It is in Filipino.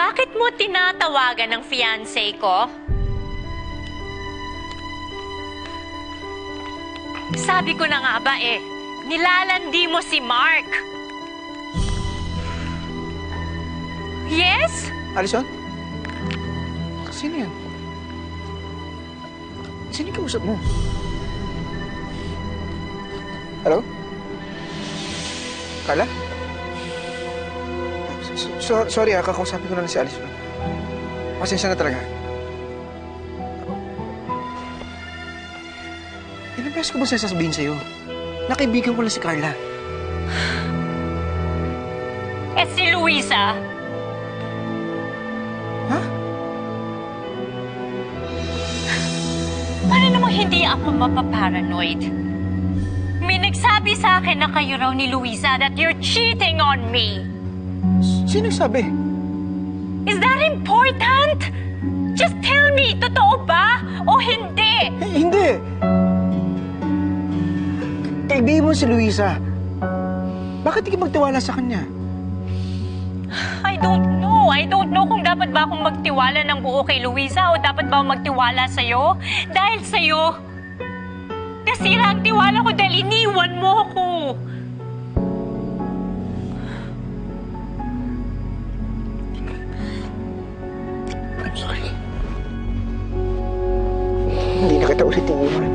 Bakit mo tinatawagan ng fiancé ko? Sabi ko na nga ba nilalandi mo si Mark. Yes? Alison? Sino yan? Sino yung kausap mo? Hello? Carla? Sorry kakausapin ko na si Alison. Pasensya na talaga. Ilang beses ko ba sasabihin sa'yo? Nakaibigan ko lang si Carla. Si Luisa? Ha? Paano namang hindi ako mapaparanoid? May nagsabi sa akin na kayo raw ni Luisa that you're cheating on me. Sino nagsabi? Is that important? Just tell me, totoo ba o hindi? Hindi! Kaibigan mo si Luisa. Bakit di ka magtiwala sa kanya? I don't know kung dapat ba akong magtiwala ng buo kay Luisa o dapat ba akong magtiwala sa'yo. Dahil sa'yo, nasira ang tiwala ko dahil iniwan mo ako. I'm sorry. Hindi na kita ulit iiwan.